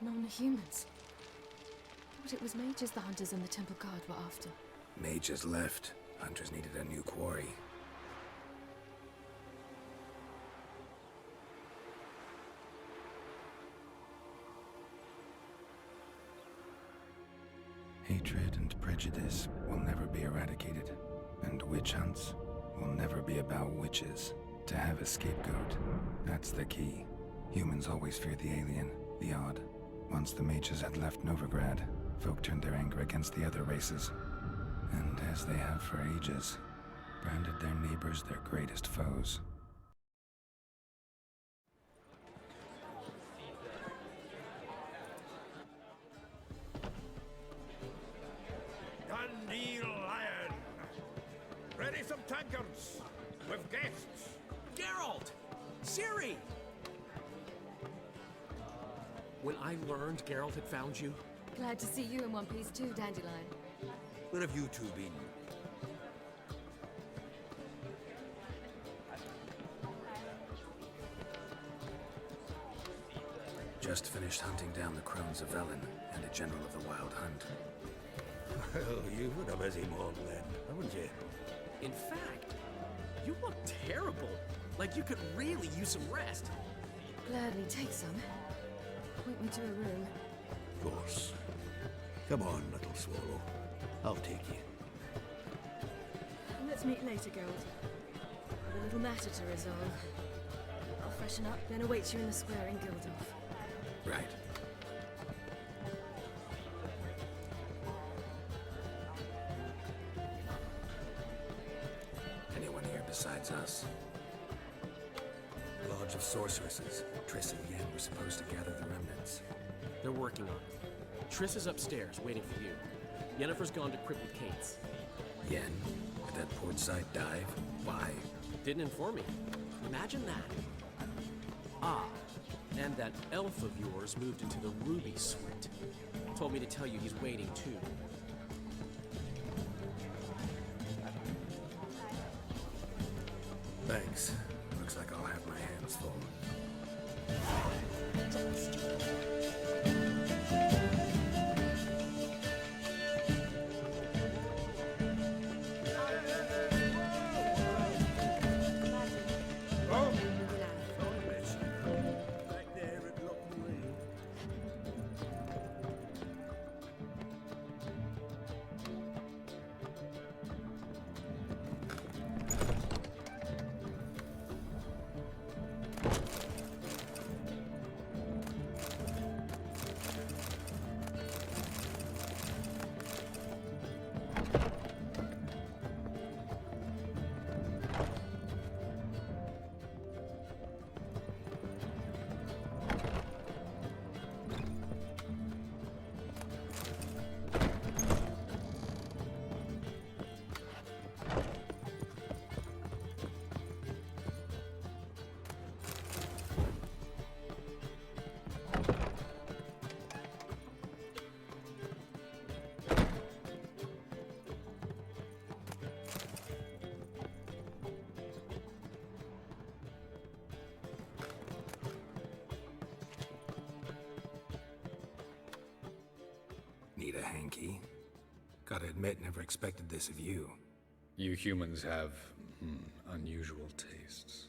Non-humans. But it was mages the hunters and the temple guard were after. Mages left. Hunters needed a new quarry. Hatred and prejudice will never be eradicated, and witch hunts will never be about witches. To have a scapegoat, that's the key. Humans always fear the alien, the odd. Once the mages had left Novigrad, folk turned their anger against the other races. And as they have for ages, branded their neighbors their greatest foes. Dandelion! Ready some tankards! With guests! Geralt! Ciri! When I learned Geralt had found you, Glad to see you in one piece too, Dandelion. Where have you two been? Just finished hunting down the crones of Velen and a general of the Wild Hunt. Well, you've had a busy morning then, haven't you? in fact, you look terrible. Like you could really use some rest. Gladly take some. Point me to a room. Of course. Come on, little swallow. I'll take you. Let's meet later, Geralt. With a little matter to resolve. I'll freshen up, then await you in the square in Gildorf. Right. Anyone here besides us? Lodge of Sorceresses. Triss and Yen were supposed to gather the remnants. They're working on it. Triss is upstairs, waiting for you. Yennefer's gone to Crypt with Kate's. Yen? At that portside dive? Why? Didn't inform me. Imagine that. Ah, and that elf of yours moved into the Ruby Suite. Told me to tell you he's waiting too. Thanks. Looks like I'll have my hands full. Need a hanky? Gotta admit, never expected this of you. You humans have, unusual tastes.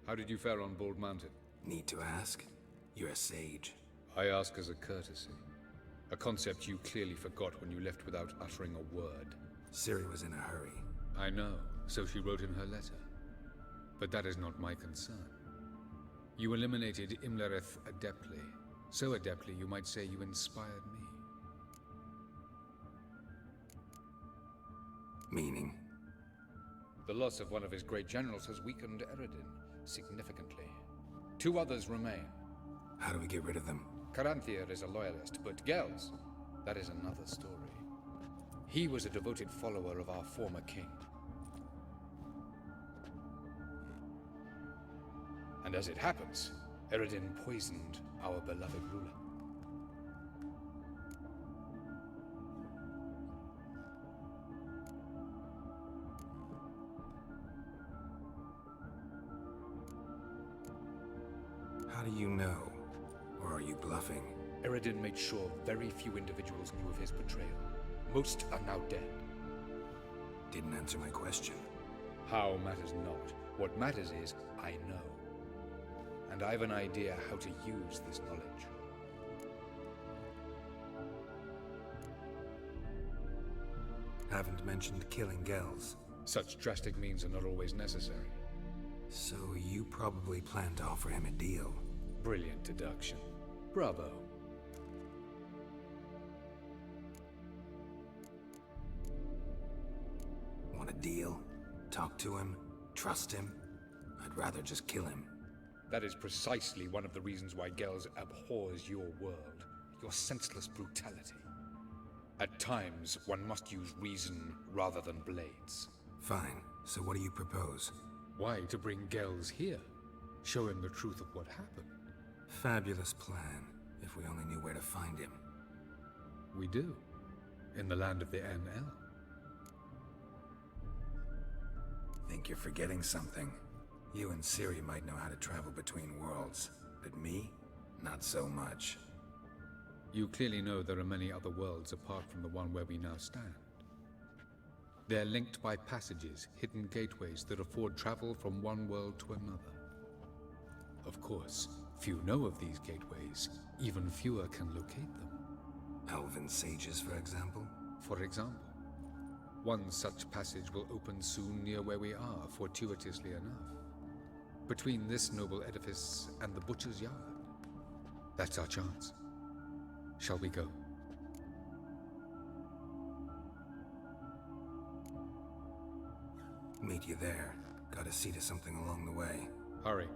How did you fare on Bald Mountain? Need to ask? You're a sage. I ask as a courtesy. A concept you clearly forgot when you left without uttering a word. Ciri was in a hurry. I know, so she wrote in her letter. But that is not my concern. You eliminated Imlerith adeptly. So adeptly, you might say you inspired me. Meaning? The loss of one of his great generals has weakened Eredin significantly. 2 others remain. How do we get rid of them? Caranthir is a loyalist, but Gels, that is another story. He was a devoted follower of our former king. And as it happens, Eredin poisoned our beloved ruler. How do you know? Or are you bluffing? Eredin made sure very few individuals knew of his betrayal. Most are now dead. Didn't answer my question. How matters not. What matters is, I know. And I have an idea how to use this knowledge. Haven't mentioned killing Gels. Such drastic means are not always necessary. So you probably plan to offer him a deal. Brilliant deduction. Bravo. Want a deal? Talk to him? Trust him? I'd rather just kill him. That is precisely one of the reasons why Gels abhors your world. Your senseless brutality. At times, one must use reason rather than blades. Fine. So what do you propose? Why, to bring Gels here? Show him the truth of what happened. Fabulous plan, if we only knew where to find him. We do. In the land of the Aen Elle. Think you're forgetting something. You and Ciri might know how to travel between worlds, but me? Not so much. You clearly know there are many other worlds apart from the one where we now stand. They're linked by passages, hidden gateways that afford travel from one world to another. Of course, few know of these gateways, even fewer can locate them. Elven sages, for example? For example, one such passage will open soon near where we are, fortuitously enough. Between this noble edifice and the butcher's yard. That's our chance. Shall we go? Meet you there. Gotta see to something along the way. Hurry.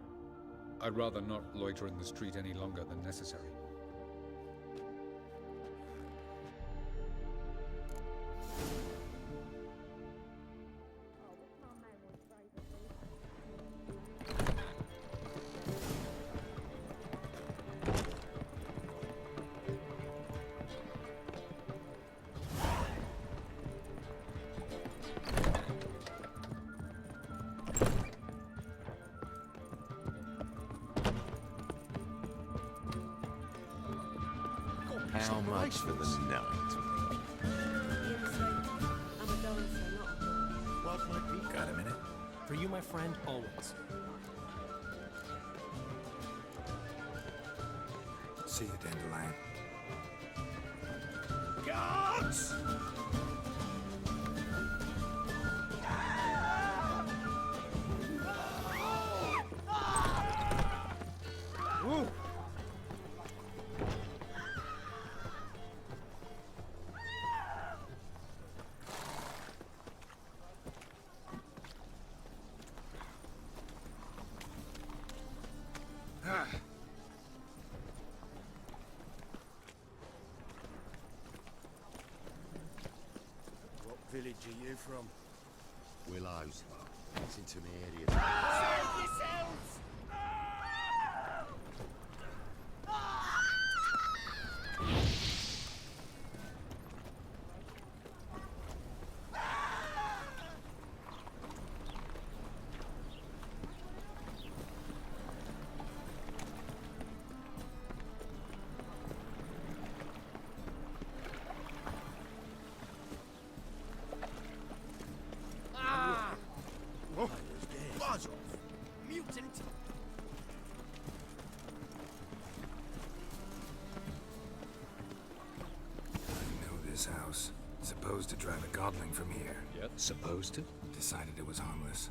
I'd rather not loiter in the street any longer than necessary. How much for the night? I'm a dancer, not a whore. What might be? Got a minute? For you, my friend, always. See you, Dandelion. Guards! Woo! What village are you from? Willows. It's into my area. Buzz off! Mutant! I know this house. Supposed to drive a godling from here. Yep. Supposed to? Decided it was harmless.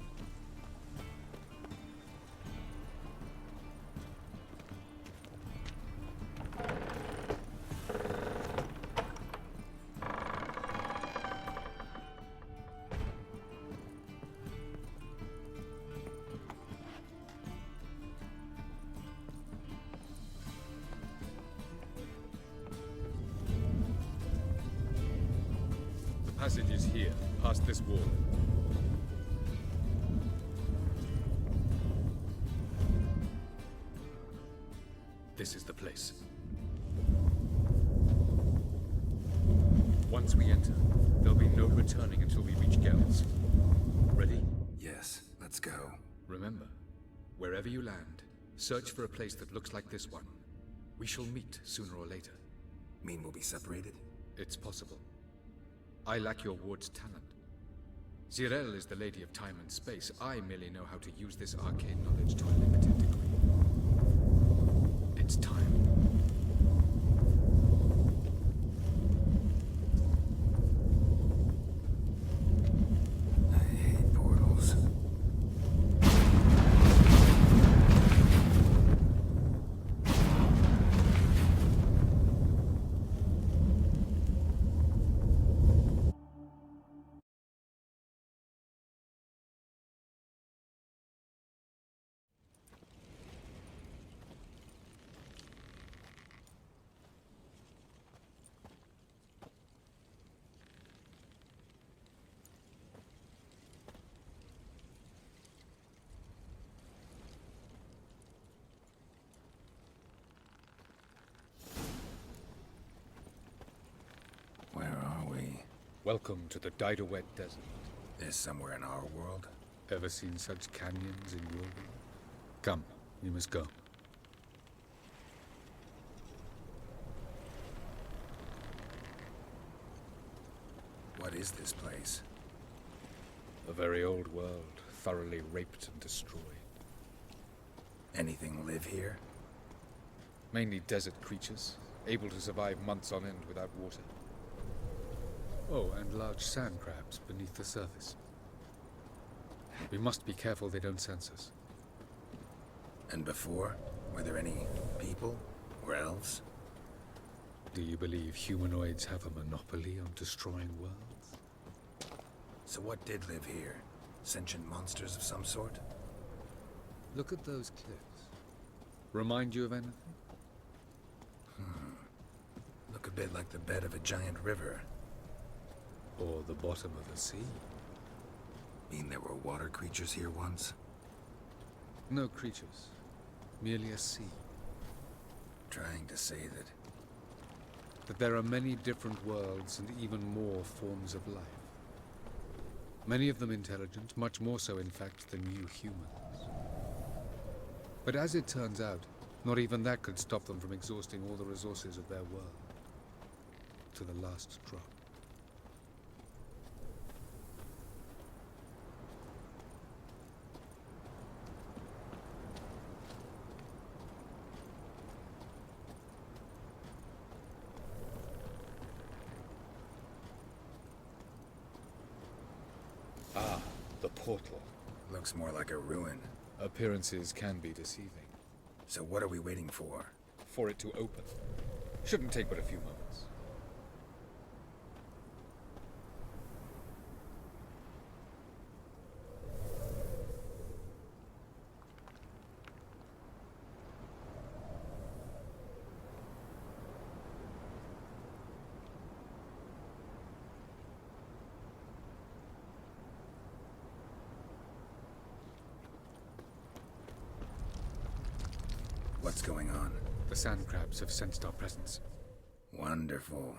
Passage is here, past this wall. This is the place. Once we enter, there'll be no returning until we reach Gels. Ready? Yes, let's go. Remember, wherever you land, search for a place that looks like this one. We shall meet sooner or later. Mean we'll be separated? It's possible. I lack your ward's talent. Elle is the lady of time and space. I merely know how to use this arcane knowledge to a limited degree. It's time. I hate portals. Where are we? Welcome to the Diderwet Desert. This somewhere in our world? Ever seen such canyons in your world? Come, we must go. What is this place? A very old world, thoroughly raped and destroyed. Anything live here? Mainly desert creatures, able to survive months on end without water. Oh, and large sand crabs beneath the surface. We must be careful they don't sense us. And before? Were there any people? Or elves? Do you believe humanoids have a monopoly on destroying worlds? So what did live here? Sentient monsters of some sort? Look at those cliffs. Remind you of anything? Look a bit like the bed of a giant river. Or the bottom of the sea? Mean there were water creatures here once? No creatures. Merely a sea. Trying to say That there are many different worlds and even more forms of life. Many of them intelligent, much more so in fact than you humans. But as it turns out, not even that could stop them from exhausting all the resources of their world. To the last drop. Ah, the portal. looks more like a ruin. Appearances can be deceiving. So what are we waiting for? For it to open. Shouldn't take but a few moments. What's going on? The sand crabs have sensed our presence. Wonderful.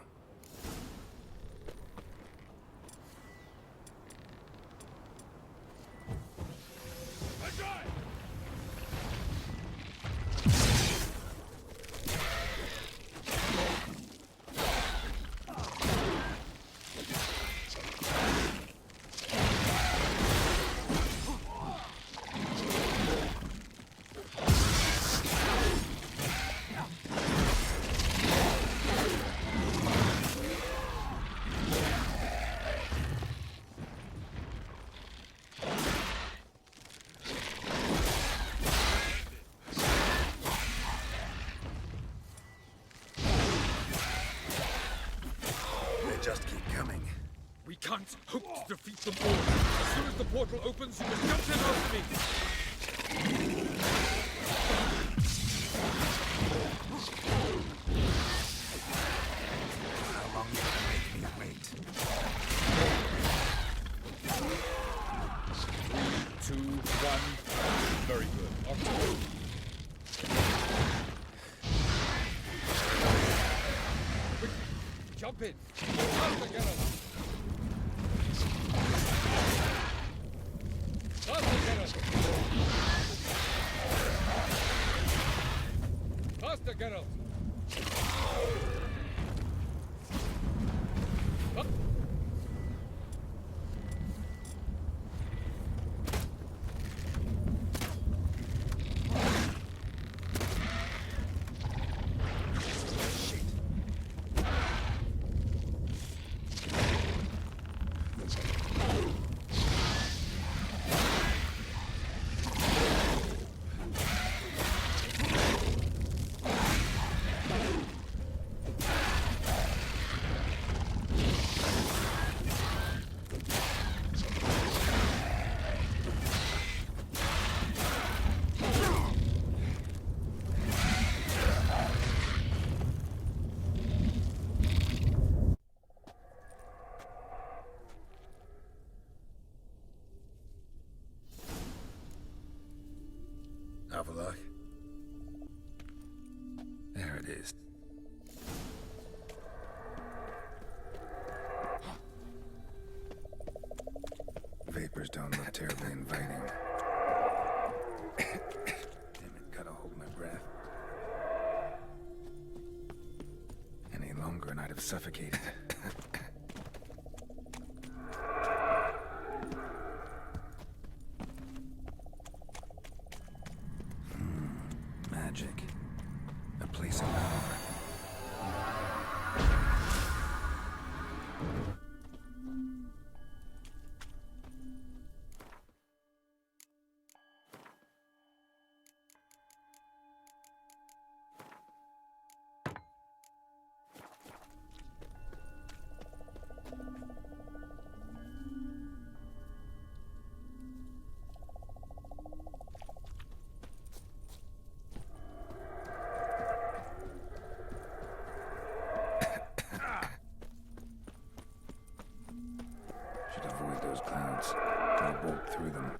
Just keep coming. We can't hope to defeat them all. As soon as the portal opens, you must jump in after me. How long you gonna make me wait? 3, 2, 1. Very good. On to you. Jump in! Faster, Geralt! Faster, Geralt! Faster, Geralt! Have a look. There it is. Vapors don't look terribly inviting. Damn it, gotta hold my breath. Any longer and I'd have suffocated. Magic. A place of power. Should avoid those clouds. I'll bolt through them.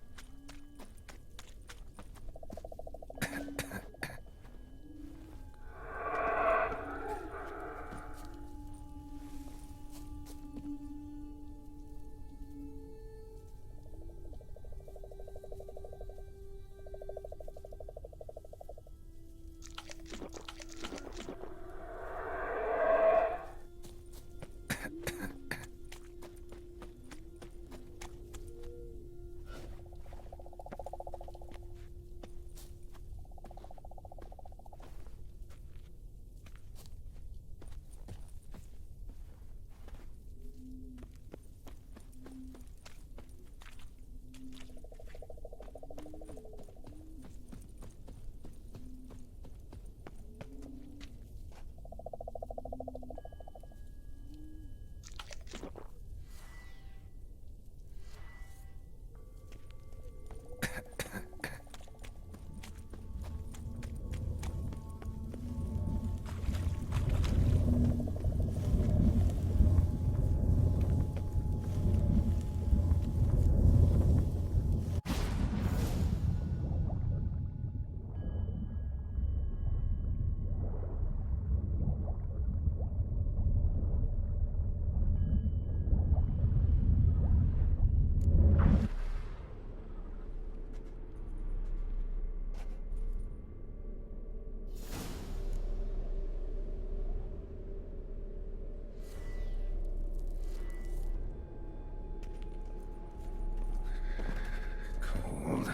Cold.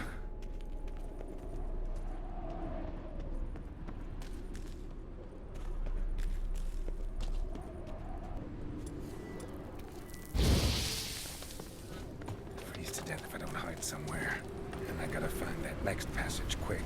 Freeze to death if I don't hide somewhere. And I gotta find that next passage quick.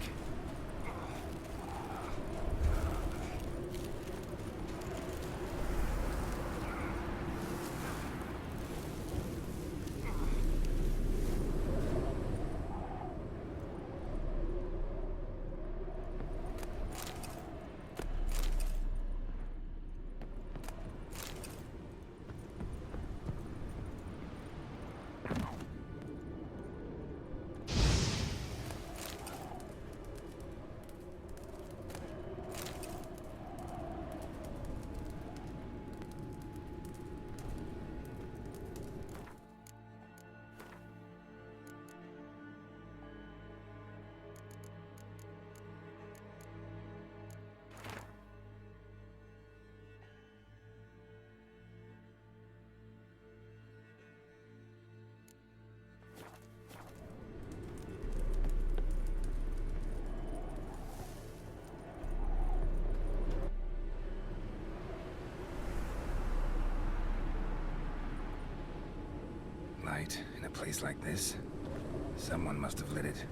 Light in a place like this? Someone must have lit it.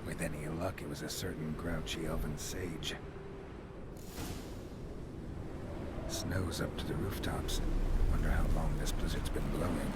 With any luck, it was a certain grouchy elven sage. Snow's up to the rooftops. Wonder how long this blizzard's been blowing.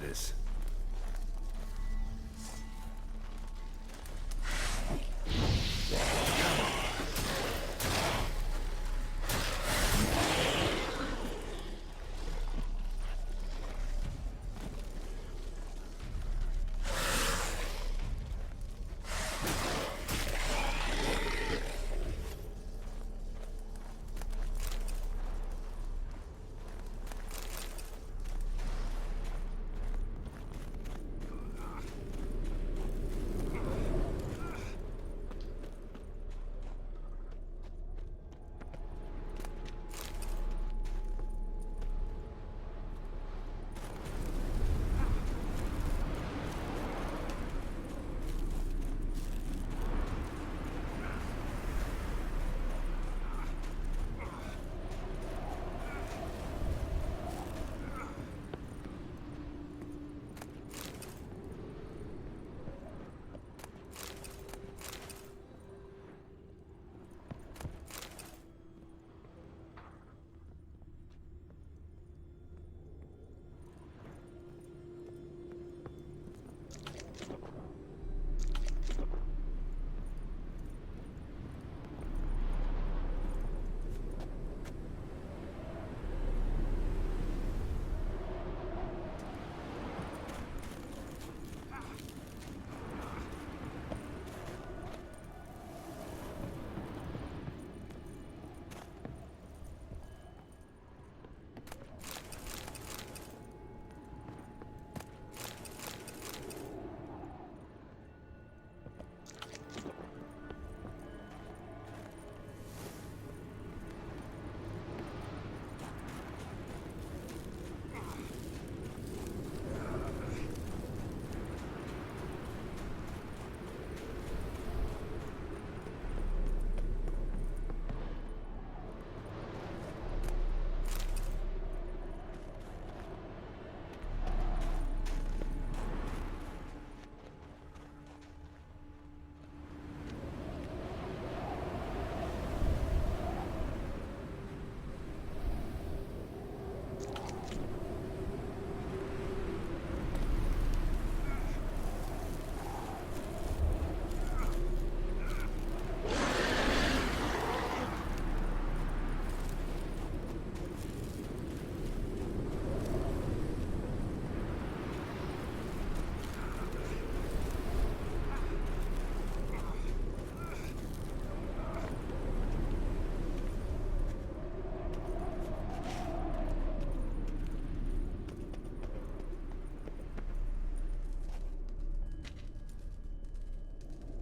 this.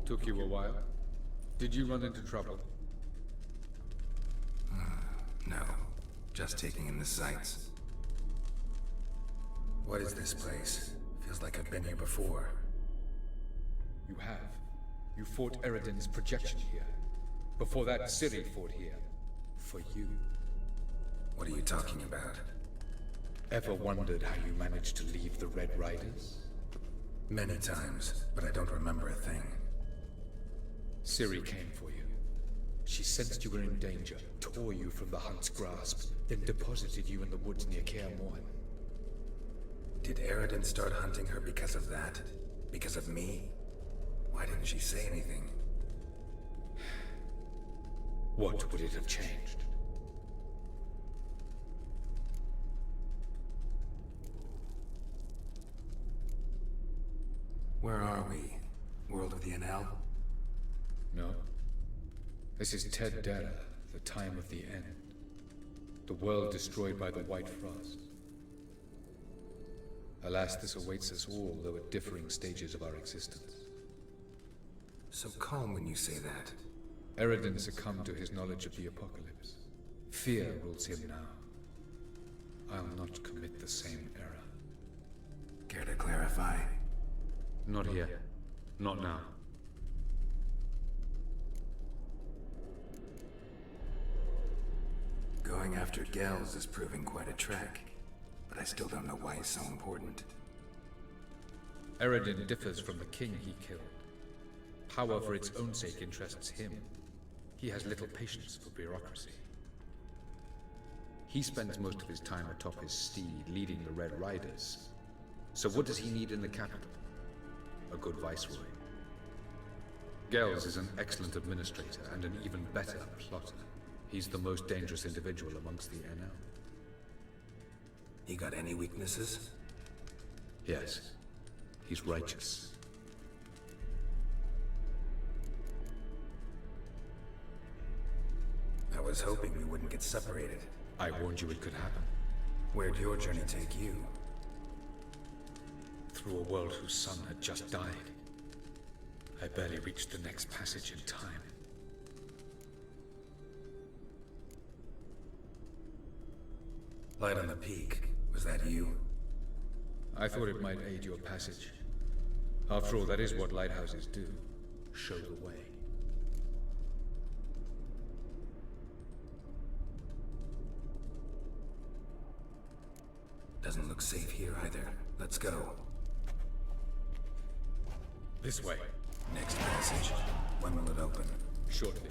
Took you a while? Did you run into trouble? No, just taking in the sights. What is this place? Feels like I've been here before. You have. You fought Eridan's projection here. Before that, Ciri fought here. For you. What are you talking about? Ever wondered how you managed to leave the Red Riders? Many times, but I don't remember a thing. Ciri came for you. She sensed you were in danger, tore you from the Hunt's grasp, then deposited you in the woods near Kaer Morhen. Did Eridan start hunting her because of that? Because of me? Why didn't she say anything? What would it have changed? Where are we? World of the Aen Elle? No. This is Ted Dara, the time of the end. The world destroyed by the White Frost. Alas, this awaits us all, though at differing stages of our existence. So calm when you say that. Eridan succumbed to his knowledge of the apocalypse. Fear rules him now. I'll not commit the same error. Care to clarify? Not here. Not now. Going after Gels is proving quite a trek, but I still don't know why it's so important. Eridan differs from the king he killed. Power for its own sake interests him. He has little patience for bureaucracy. He spends most of his time atop his steed, leading the Red Riders. So what does he need in the capital? A good viceroy. Gels is an excellent administrator and an even better plotter. He's the most dangerous individual amongst the Aen Elle. He got any weaknesses? Yes, he's righteous. I was hoping we wouldn't get separated. I warned you it could happen. Where'd your journey take you? Through a world whose sun had just died. I barely reached the next passage in time. Light on the peak. Was that you? I thought it might aid your passage. After all, that is what lighthouses do. Show the way. Doesn't look safe here either. Let's go. This way. Next passage. When will it open? Shortly.